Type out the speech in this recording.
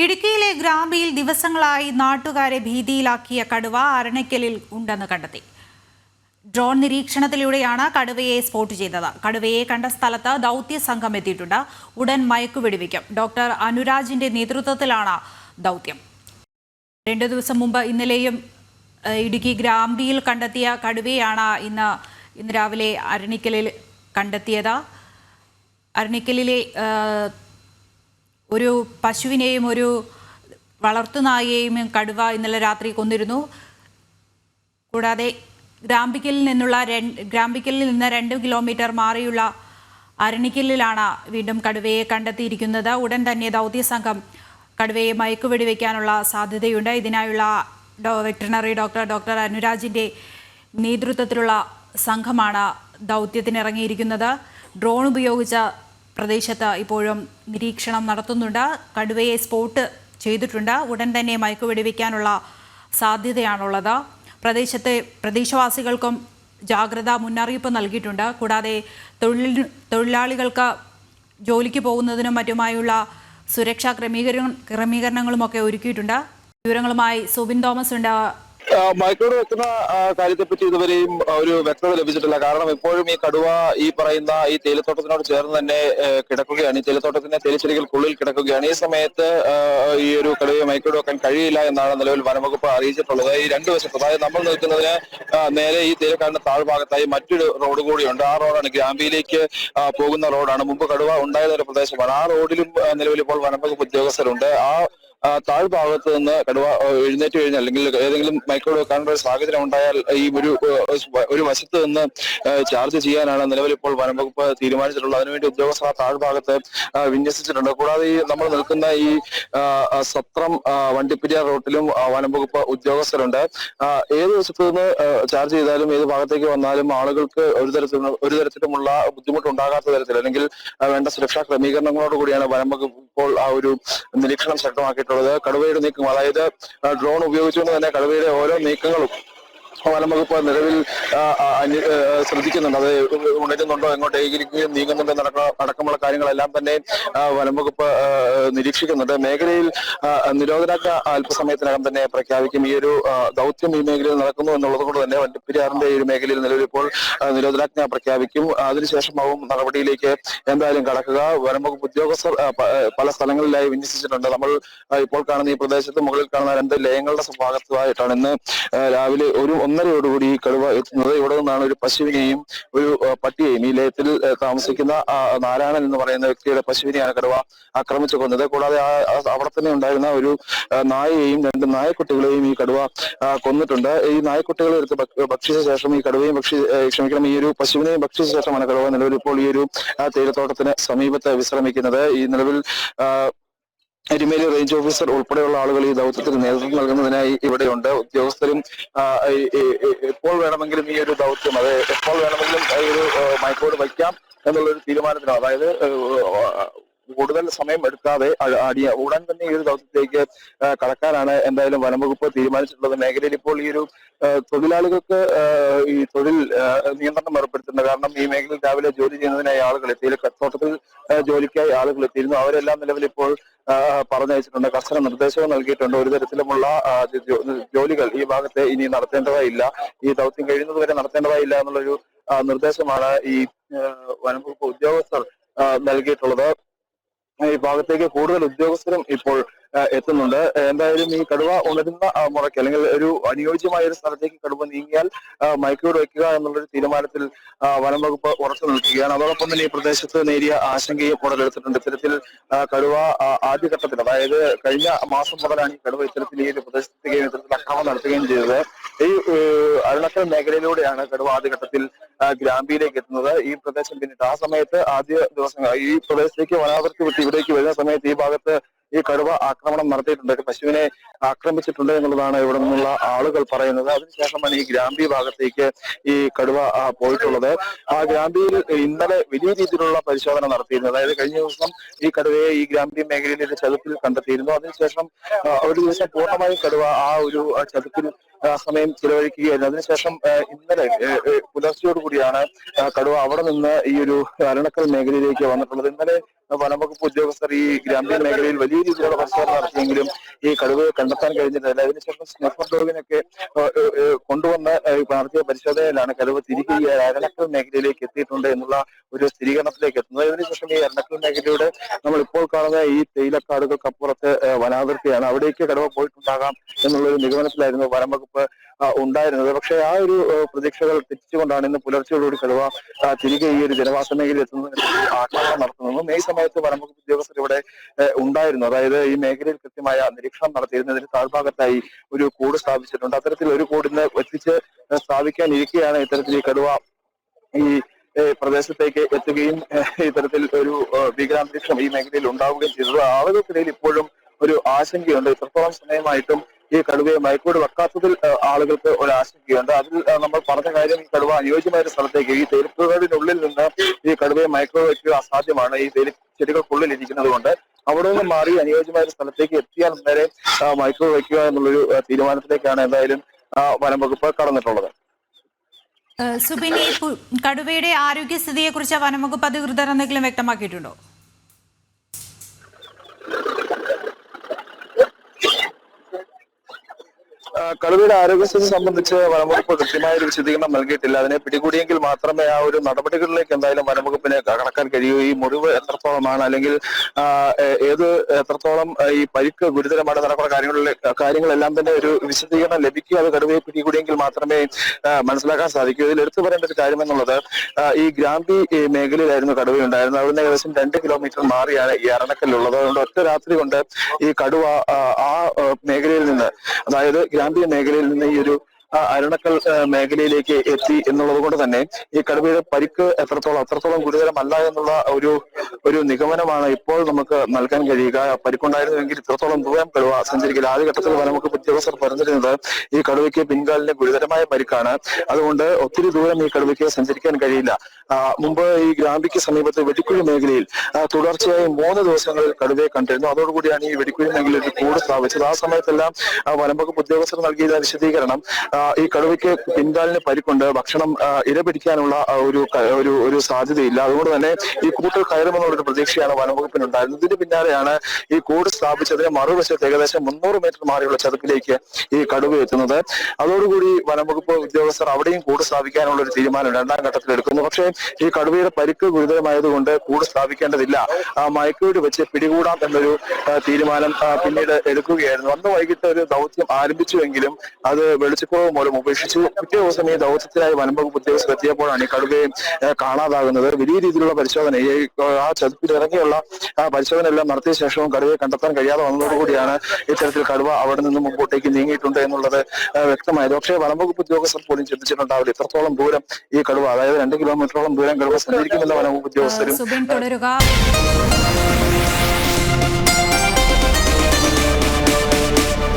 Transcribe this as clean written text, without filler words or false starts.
ഇടുക്കിയിലെ ഗ്രാമ്പിയിൽ ദിവസങ്ങളായി നാട്ടുകാരെ ഭീതിയിലാക്കിയ കടുവ അരണയ്ക്കലിൽ ഉണ്ടെന്ന് കണ്ടെത്തി. ഡ്രോൺ നിരീക്ഷണത്തിലൂടെയാണ് കടുവയെ സ്പോട്ട് ചെയ്തത്. കടുവയെ കണ്ട സ്ഥലത്ത് ദൗത്യ സംഘം എത്തിയിട്ടുണ്ട്. ഉടൻ മയക്കുവെടിവെക്കും. ഡോക്ടർ അനുരാജിന്റെ നേതൃത്വത്തിലാണ് ദൗത്യം. 2 ദിവസം മുമ്പ് ഇന്നലെയും ഇടുക്കി ഗ്രാമ്പിയിൽ കണ്ടെത്തിയ കടുവയാണ് ഇന്ന് രാവിലെ അരണിക്കലിൽ കണ്ടെത്തിയത്. അരണിക്കലിലെ ഒരു പശുവിനെയും ഒരു വളർത്തുനായയെയും കടുവ ഇന്നലെ രാത്രി കൊന്നിരുന്നു. കൂടാതെ ഗ്രാമ്പിക്കലിൽ നിന്ന് 2 കിലോമീറ്റർ മാറിയുള്ള അരണിക്കലിലാണ് വീണ്ടും കടുവയെ കണ്ടെത്തിയിരിക്കുന്നത്. ഉടൻ തന്നെ ദൗത്യസംഘം കടുവയെ മയക്കുവെടിവെക്കാനുള്ള സാധ്യതയുണ്ട്. ഇതിനായുള്ള വെറ്ററിനറി ഡോക്ടർ അനുരാജിൻ്റെ നേതൃത്വത്തിലുള്ള സംഘമാണ് ദൗത്യത്തിനിറങ്ങിയിരിക്കുന്നത്. ഡ്രോൺ ഉപയോഗിച്ച പ്രദേശത്ത് ഇപ്പോഴും നിരീക്ഷണം നടത്തുന്നുണ്ട്. കടുവയെ സ്പോട്ട് ചെയ്തിട്ടുണ്ട്. ഉടൻ തന്നെ മയക്കുവെടിവെക്കാനുള്ള സാധ്യതയാണുള്ളത്. പ്രദേശവാസികൾക്കും ജാഗ്രതാ മുന്നറിയിപ്പ് നൽകിയിട്ടുണ്ട്. കൂടാതെ തൊഴിലാളികൾക്ക് ജോലിക്ക് പോകുന്നതിനും മറ്റുമായുള്ള സുരക്ഷാ ക്രമീകരണങ്ങളുമൊക്കെ ഒരുക്കിയിട്ടുണ്ട്. വിവരങ്ങളുമായി സുബിൻ തോമസ് ഉണ്ട്. മയക്കോട് വെക്കുന്ന കാര്യത്തെപ്പറ്റി ഇതുവരെയും ഒരു വ്യക്തത ലഭിച്ചിട്ടില്ല. കാരണം ഇപ്പോഴും ഈ കടുവ ഈ പറയുന്ന ഈ തേയിലത്തോട്ടത്തിനോട് ചേർന്ന് തന്നെ കിടക്കുകയാണ്. ഈ തേയിലത്തോട്ടത്തിന്റെ തേയിലച്ചെടികൾക്കുള്ളിൽ കിടക്കുകയാണ്. ഈ സമയത്ത് ഈ ഒരു കടുവയെ മയക്കോട് വെക്കാൻ കഴിയില്ല എന്നാണ് നിലവിൽ വനംവകുപ്പ് അറിയിച്ചിട്ടുള്ളത്. ഈ 2 വശത്ത്, അതായത് നമ്മൾ നിൽക്കുന്നതിന് നേരെ ഈ തേയിലക്കാടിന്റെ താഴ്ഭാഗത്തായി മറ്റൊരു റോഡ് കൂടിയുണ്ട്. ആ റോഡാണ് ഗ്രാമ്പിയിലേക്ക് പോകുന്ന റോഡാണ്. മുമ്പ് കടുവ ഉണ്ടായിരുന്ന ഒരു പ്രദേശമാണ്. ആ റോഡിലും നിലവിൽ ഇപ്പോൾ വനംവകുപ്പ് ഉദ്യോഗസ്ഥരുണ്ട്. താഴ്ഭാഗത്ത് നിന്ന് കടുവ എഴുന്നേറ്റ് കഴിഞ്ഞാൽ അല്ലെങ്കിൽ ഏതെങ്കിലും മയക്കോട് വെക്കാനുള്ള ഒരു സാഹചര്യം ഉണ്ടായാൽ ഈ ഒരു വശത്ത് നിന്ന് ചാർജ് ചെയ്യാനാണ് നിലവിൽ ഇപ്പോൾ വനംവകുപ്പ് തീരുമാനിച്ചിട്ടുള്ളത്. അതിനുവേണ്ടി ഉദ്യോഗസ്ഥർ താഴ്ഭാഗത്ത് വിന്യസിച്ചിട്ടുണ്ട്. കൂടാതെ ഈ നമ്മൾ നിൽക്കുന്ന ഈ സത്രം വണ്ടിപ്പെരിയാർ റോട്ടിലും വനംവകുപ്പ് ഉദ്യോഗസ്ഥരുണ്ട്. ഏത് വശത്ത് നിന്ന് ചാർജ് ചെയ്താലും ഏത് ഭാഗത്തേക്ക് വന്നാലും ആളുകൾക്ക് ഒരു തരത്തിലുമുള്ള ബുദ്ധിമുട്ടുണ്ടാകാത്ത തരത്തിൽ അല്ലെങ്കിൽ വേണ്ട സുരക്ഷാ ക്രമീകരണങ്ങളോട് കൂടിയാണ് വനംവകുപ്പ് ഇപ്പോൾ ആ ഒരു നിരീക്ഷണം ശക്തമാക്കിയിട്ടുള്ളത്. കടുവയുടെ നീക്കം, അതായത് ഡ്രോൺ ഉപയോഗിച്ചുകൊണ്ട് തന്നെ കടുവയുടെ ഓരോ നീക്കങ്ങളും വനംവകുപ്പ് നിലവിൽ ശ്രദ്ധിക്കുന്നുണ്ട്. അത് ഉണരുന്നുണ്ടോ, എങ്ങോട്ടേക്ക് നീങ്ങുന്നുണ്ടോ അടക്കമുള്ള കാര്യങ്ങളെല്ലാം തന്നെ വനംവകുപ്പ് നിരീക്ഷിക്കുന്നുണ്ട്. മേഖലയിൽ നിരോധനാജ്ഞ അല്പസമയത്തിനകം തന്നെ പ്രഖ്യാപിക്കും. ഈ ഒരു ദൗത്യം ഈ മേഖലയിൽ നടക്കുന്നു എന്നുള്ളത് കൊണ്ട് തന്നെ വണ്ടിപ്പെരിയാറിന്റെ ഈ ഒരു മേഖലയിൽ നിലവിൽ ഇപ്പോൾ നിരോധനാജ്ഞ പ്രഖ്യാപിക്കും. അതിനുശേഷമാവും നടപടിയിലേക്ക് എന്തായാലും കടക്കുക. വനംവകുപ്പ് ഉദ്യോഗസ്ഥർ പല സ്ഥലങ്ങളിലായി വിന്യസിച്ചിട്ടുണ്ട്. നമ്മൾ ഇപ്പോൾ കാണുന്ന ഈ പ്രദേശത്ത് മുകളിൽ കാണുന്ന 2 ലയങ്ങളുടെ ഭാഗത്തായിട്ടാണ് ഇന്ന് രാവിലെ 1:30യോടുകൂടി ഈ കടുവ എത്തുന്നത്. ഇവിടെ നിന്നാണ് ഒരു പശുവിനെയും ഒരു പട്ടിയെയും, ഈ ലയത്തിൽ താമസിക്കുന്ന നാരായണൻ എന്ന് പറയുന്ന വ്യക്തിയുടെ പശുവിനെയാണ് കടുവ ആക്രമിച്ചു കൊന്നത്. കൂടാതെ അവിടെ തന്നെ ഉണ്ടായിരുന്ന ഒരു നായയെയും 2 നായക്കുട്ടികളെയും ഈ കടുവ കൊന്നിട്ടുണ്ട്. ഈ നായക്കുട്ടികളെ എടുത്ത് ഭക്ഷിച്ച ശേഷം ഈ കടുവയും ഈ ഒരു പശുവിനെയും ഭക്ഷിച്ച ശേഷമാണ് കടുവ നിലവിൽ ഇപ്പോൾ ഈ ഒരു തേയിലത്തോട്ടത്തിന് സമീപത്ത് വിശ്രമിക്കുന്നത്. ഈ നിലവിൽ എരുമേലി റേഞ്ച് ഓഫീസർ ഉൾപ്പെടെയുള്ള ആളുകൾ ഈ ദൗത്യത്തിന് നേതൃത്വം നൽകുന്നതിനായി ഇവിടെയുണ്ട്. ഉദ്യോഗസ്ഥരും എപ്പോൾ വേണമെങ്കിലും ഈ ഒരു ദൗത്യം, അത് എപ്പോൾ വേണമെങ്കിലും ഈ ഒരു മയക്കോട് വയ്ക്കാം എന്നുള്ളൊരു തീരുമാനത്തിലാണ്. അതായത് കൂടുതൽ സമയം എടുക്കാതെ ഉടൻ തന്നെ ഈ ഒരു ദൗത്യത്തിലേക്ക് കടക്കാനാണ് എന്തായാലും വനംവകുപ്പ് തീരുമാനിച്ചിട്ടുള്ളത്. മേഖലയിൽ ഇപ്പോൾ ഈ ഒരു തൊഴിലാളികൾക്ക് ഈ തൊഴിൽ നിയന്ത്രണം ഏർപ്പെടുത്തുന്നുണ്ട്. കാരണം ഈ മേഖലയിൽ രാവിലെ ജോലി ചെയ്യുന്നതിനായി ആളുകൾ എത്തിയില്ല. തോട്ടത്തിൽ ജോലിക്കായി ആളുകൾ എത്തിയിരുന്നു. അവരെല്ലാം നിലവിൽ ഇപ്പോൾ പറഞ്ഞയച്ചിട്ടുണ്ട്. കർശന നിർദ്ദേശവും നൽകിയിട്ടുണ്ട്. ഒരു തരത്തിലുമുള്ള ജോലികൾ ഈ ഭാഗത്തെ ഇനി നടത്തേണ്ടതായില്ല, ഈ ദൗത്യം കഴിയുന്നത് വരെ നടത്തേണ്ടതായില്ല എന്നുള്ളൊരു നിർദ്ദേശമാണ് ഈ വനംവകുപ്പ് ഉദ്യോഗസ്ഥർ നൽകിയിട്ടുള്ളത്. ഈ ഭാഗത്തേക്ക് കൂടുതൽ ഉദ്യോഗസ്ഥരും ഇപ്പോൾ എത്തുന്നുണ്ട്. എന്തായാലും ഈ കടുവ ഉണരുന്ന മുറയ്ക്ക് അല്ലെങ്കിൽ ഒരു അനുയോജ്യമായ ഒരു സ്ഥലത്തേക്ക് കടുവ നീങ്ങിയാൽ മയക്കുവെടി വയ്ക്കുക എന്നുള്ളൊരു തീരുമാനത്തിൽ വനംവകുപ്പ് ഉറച്ചു നിൽക്കുകയാണ്. അതോടൊപ്പം തന്നെ ഈ പ്രദേശത്ത് നേരിയ ആശങ്കയും ഉടലെടുത്തിട്ടുണ്ട്. ഇത്തരത്തിൽ കടുവ ആദ്യഘട്ടത്തിൽ, അതായത് കഴിഞ്ഞ മാസം മുതലാണ് ഈ കടുവ ഇത്തരത്തിൽ ഈ ഒരു പ്രദേശത്തേക്ക് ഇത്തരത്തിൽ ആക്രമണം നടത്തുകയും ചെയ്തത്. ഈ അരുണക്കൽ മേഖലയിലൂടെയാണ് കടുവ ആദ്യഘട്ടത്തിൽ ഗ്രാമ്പിയിലേക്ക് എത്തുന്നത്. ഈ പ്രദേശം പിന്നിട്ട് ആ സമയത്ത് ആദ്യ ദിവസങ്ങൾ ഈ പ്രദേശത്തേക്ക് വനാതിർത്തി വിട്ട് ഇവിടേക്ക് വരുന്ന സമയത്ത് ഈ ഭാഗത്ത് ഈ കടുവ ആക്രമണം നടത്തിയിട്ടുണ്ട്. ഒരു പശുവിനെ ആക്രമിച്ചിട്ടുണ്ട് എന്നുള്ളതാണ് ഇവിടെ നിന്നുള്ള ആളുകൾ പറയുന്നത്. അതിനുശേഷമാണ് ഈ ഗ്രാമ്പി ഭാഗത്തേക്ക് ഈ കടുവ പോയിട്ടുള്ളത്. ആ ഗ്രാമ്പിയിൽ ഇന്നലെ വലിയ രീതിയിലുള്ള പരിശോധന നടത്തിയിരുന്നു. അതായത് കഴിഞ്ഞ ദിവസം ഈ കടുവയെ ഈ ഗ്രാമ്പി മേഖലയിലെ ഒരു ചതുപ്പിൽ കണ്ടെത്തിയിരുന്നു. അതിനുശേഷം ഒരു ദിവസം പൂർണ്ണമായും കടുവ ആ ഒരു ചതുപ്പിൽ സമയം ചിലവഴിക്കുകയായിരുന്നു. അതിനുശേഷം ഇന്നലെ പുലർച്ചയോടുകൂടിയാണ് കടുവ അവിടെ നിന്ന് ഈ ഒരു അരണക്കൽ മേഖലയിലേക്ക് വന്നിട്ടുള്ളത്. ഇന്നലെ വനംവകുപ്പ് ഉദ്യോഗസ്ഥർ ഈ ഗ്രാമീണ മേഖലയിൽ വലിയ രീതിയിലുള്ള പരിശോധന നടത്തിയെങ്കിലും ഈ കടുവയെ കണ്ടെത്താൻ കഴിഞ്ഞിട്ടില്ല. അതിനുശേഷം സ്നിഫർ ഡോഗിനൊക്കെ കൊണ്ടുവന്ന് നടത്തിയ പരിശോധനയിലാണ് കടുവ തിരികെ ഈ അരണക്കൽ മേഖലയിലേക്ക് എത്തിയിട്ടുണ്ട് എന്നുള്ള ഒരു സ്ഥിരീകരണത്തിലേക്ക് എത്തുന്നത്. ഇതിനുശേഷം ഈ അരണക്കൽ മേഖലയുടെ നമ്മൾ ഇപ്പോൾ കാണുന്ന ഈ തേയിലക്കാടുകൾക്കപ്പുറത്ത് വനാതിർത്തിയാണ്. അവിടേക്ക് കടുവ പോയിട്ടുണ്ടാകാം എന്നുള്ളൊരു നിഗമനത്തിലായിരുന്നു വനം വകുപ്പ് ഉണ്ടായിരുന്നത്. പക്ഷേ ആ ഒരു പ്രതീക്ഷകൾ തെറ്റിച്ചുകൊണ്ടാണ് ഇന്ന് പുലർച്ചയോടുകൂടി കടുവ തിരികെ ഈ ഒരു ജനവാസ മേഖലയിൽ എത്തുന്നതിന് ആക്രമണം നടത്തുന്നതും ഈ സമയത്ത് വനം വകുപ്പ് ഉദ്യോഗസ്ഥർ ഇവിടെ ഉണ്ടായിരുന്നു. അതായത് ഈ മേഖലയിൽ കൃത്യമായ നിരീക്ഷണം നടത്തിയിരുന്നതിന് താഴ്ഭാഗത്തായി ഒരു കൂട് സ്ഥാപിച്ചിട്ടുണ്ട്. അത്തരത്തിൽ ഒരു കൂടിന് എത്തിച്ച് സ്ഥാപിക്കാനിരിക്കെയാണ് ഇത്തരത്തിൽ ഈ കടുവ ഈ പ്രദേശത്തേക്ക് എത്തുകയും ഇത്തരത്തിൽ ഒരു ഭീകരാന്തരീക്ഷം ഈ മേഖലയിൽ ഉണ്ടാവുകയും ചെയ്തത്. ആളുകൾക്കിടയിൽ ഇപ്പോഴും ഒരു ആശങ്കയുണ്ട്. ഇത്രത്തോളം സമയമായിട്ടും ഈ കടുവയെ മയക്കൂട് വെക്കാത്തതിൽ ആളുകൾക്ക് ഒരു ആശങ്കയുണ്ട്. അതിൽ നമ്മൾ പറഞ്ഞ കാര്യം ഈ കടുവ അനുയോജ്യമായ ഒരു സ്ഥലത്തേക്ക് ഈ തേയിലപ്പുഴകളിനുള്ളിൽ നിന്ന് ഈ കടുവയെ മയക്കൂട് വയ്ക്കുക അസാധ്യമാണ്. ഈ തേയില ചെടികൾക്കുള്ളിൽ ഇരിക്കുന്നത് കൊണ്ട് അവിടെ നിന്ന് മാറി അനുയോജ്യമായ ഒരു സ്ഥലത്തേക്ക് എത്തിയാൽ നേരെ മയക്കൂട് വയ്ക്കുക എന്നുള്ളൊരു തീരുമാനത്തിലേക്കാണ് എന്തായാലും വനം വകുപ്പ് കടന്നിട്ടുള്ളത്. സുബിൻ, ഈ കടുവയുടെ ആരോഗ്യസ്ഥിതിയെ കുറിച്ച് വനംവകുപ്പ് അധികൃതർ എന്തെങ്കിലും വ്യക്തമാക്കിയിട്ടുണ്ടോ? കടുവയുടെ ആരോഗ്യസ്ഥിതി സംബന്ധിച്ച് വനംവകുപ്പ് കൃത്യമായ ഒരു വിശദീകരണം നൽകിയിട്ടില്ല. അതിനെ പിടികൂടിയെങ്കിൽ മാത്രമേ ആ ഒരു നടപടികളിലേക്ക് എന്തായാലും വനംവകുപ്പിന് കടക്കാൻ കഴിയൂ. ഈ മുറിവ് എത്രത്തോളമാണ്, അല്ലെങ്കിൽ എത്രത്തോളം ഈ പരിക്ക് ഗുരുതരമാണ് നടക്കുന്ന കാര്യങ്ങളെല്ലാം തന്നെ ഒരു വിശദീകരണം ലഭിക്കുക. അത് കടുവയെ പിടികൂടിയെങ്കിൽ മാത്രമേ മനസ്സിലാക്കാൻ സാധിക്കൂ. ഇതിൽ എടുത്തു പറയേണ്ട ഒരു കാര്യം എന്നുള്ളത് ഈ ഗ്രാമ്പി മേഖലയിലായിരുന്നു കടുവ ഉണ്ടായിരുന്നത്. അവിടുന്ന് ഏകദേശം 2 കിലോമീറ്റർ മാറിയാണ് ഈ അരണക്കല്ലുള്ളത്. അതുകൊണ്ട് ഒറ്റ രാത്രി കൊണ്ട് ഈ കടുവ ആ മേഖലയിൽ നിന്ന്, അതായത് ഗ്രാമ്പി മേഖലയിൽ നിന്ന് ഈ ഒരു അരണക്കൽ മേഖലയിലേക്ക് എത്തി എന്നുള്ളത് കൊണ്ട് തന്നെ ഈ കടുവയുടെ പരിക്ക് അത്രത്തോളം ഗുരുതരമല്ല എന്നുള്ള ഒരു നിഗമനമാണ് ഇപ്പോൾ നമുക്ക് നൽകാൻ കഴിയുക. പരിക്കുണ്ടായിരുന്നുവെങ്കിൽ ഇത്രത്തോളം ദൂരം കടുവ സഞ്ചരിക്കില്ല. ആദ്യഘട്ടത്തിൽ വനംവകുപ്പ് ഉദ്യോഗസ്ഥർ പറഞ്ഞിരുന്നത് ഈ കടുവയ്ക്ക് പിൻകാലിന് ഗുരുതരമായ പരിക്കാണ്, അതുകൊണ്ട് ഒത്തിരി ദൂരം ഈ കടുവയ്ക്ക് സഞ്ചരിക്കാൻ കഴിയില്ല. മുമ്പ് ഈ ഗ്രാമ്പിക്ക് സമീപത്ത് വെടിക്കുഴി മേഖലയിൽ തുടർച്ചയായി 3 ദിവസങ്ങളിൽ കടുവയെ കണ്ടിരുന്നു. അതോടുകൂടിയാണ് ഈ വെടിക്കുഴി മേഖലയിൽ ഒരു കൂട് സ്ഥാപിച്ചത്. ആ സമയത്തെല്ലാം വനംവകുപ്പ് ഉദ്യോഗസ്ഥർ നൽകിയ വിശദീകരണം ഈ കടുവയ്ക്ക് പിൻകാലിന് പരിക്കുണ്ട്, ഭക്ഷണം ഇരപിടിക്കാനുള്ള ഒരു സാധ്യതയില്ല, അതുകൊണ്ട് തന്നെ ഈ കൂട്ടിൽ കയറുമെന്നുള്ളൊരു പ്രതീക്ഷയാണ് വനംവകുപ്പിനുണ്ടായിരുന്നത്. ഇതിന് പിന്നാലെയാണ് ഈ കൂട് സ്ഥാപിച്ചതിന് മറുവശത്ത് ഏകദേശം 300 മീറ്റർ മാറിയുള്ള ചതുപ്പിലേക്ക് ഈ കടുവ എത്തുന്നത്. അതോടുകൂടി വനംവകുപ്പ് ഉദ്യോഗസ്ഥർ അവിടെയും കൂട് സ്ഥാപിക്കാനുള്ള ഒരു തീരുമാനം 2ാം ഘട്ടത്തിൽ എടുക്കുന്നു. പക്ഷേ ഈ കടുവയുടെ പരിക്ക് ഗുരുതരമായതുകൊണ്ട് കൂട് സ്ഥാപിക്കേണ്ടതില്ല, മയക്കുവെടി വെച്ച് പിടികൂടാം എന്നൊരു തീരുമാനം പിന്നീട് എടുക്കുകയായിരുന്നു. അന്ന് വൈകിട്ട് ഒരു ദൗത്യം ആരംഭിച്ചുവെങ്കിലും അത് വെളിച്ചക്കുറവ് മൂലം ഉപേക്ഷിച്ചു. പിറ്റേ ദിവസം ഈ ദൗത്യത്തിനായി വനംവകുപ്പ് ഉദ്യോഗസ്ഥർ എത്തിയപ്പോഴാണ് ഈ കടുവയെ കാണാതാകുന്നത്. വലിയ രീതിയിലുള്ള പരിശോധന, ആ ചതുപ്പിൽ ഇറങ്ങിയുള്ള പരിശോധന എല്ലാം നടത്തിയ ശേഷവും കടുവയെ കണ്ടെത്താൻ കഴിയാതെ വന്നതോടുകൂടിയാണ് ഇത്തരത്തിൽ കടുവ അവിടെ നിന്ന് മുമ്പോട്ടേക്ക് നീങ്ങിയിട്ടുണ്ട് എന്നുള്ളത് വ്യക്തമായത്. പക്ഷേ വനംവകുപ്പ് ഉദ്യോഗസ്ഥർ പോലും ചിന്തിച്ചിട്ടുണ്ടാവില്ല ഇത്രത്തോളം ദൂരം ഈ കടുവ, അതായത് 2 കിലോമീറ്ററോളം ദൂരം കടുവ സഞ്ചരിക്കുമെന്ന വനംവകുപ്പ് ഉദ്യോഗസ്ഥരും തുടരുക.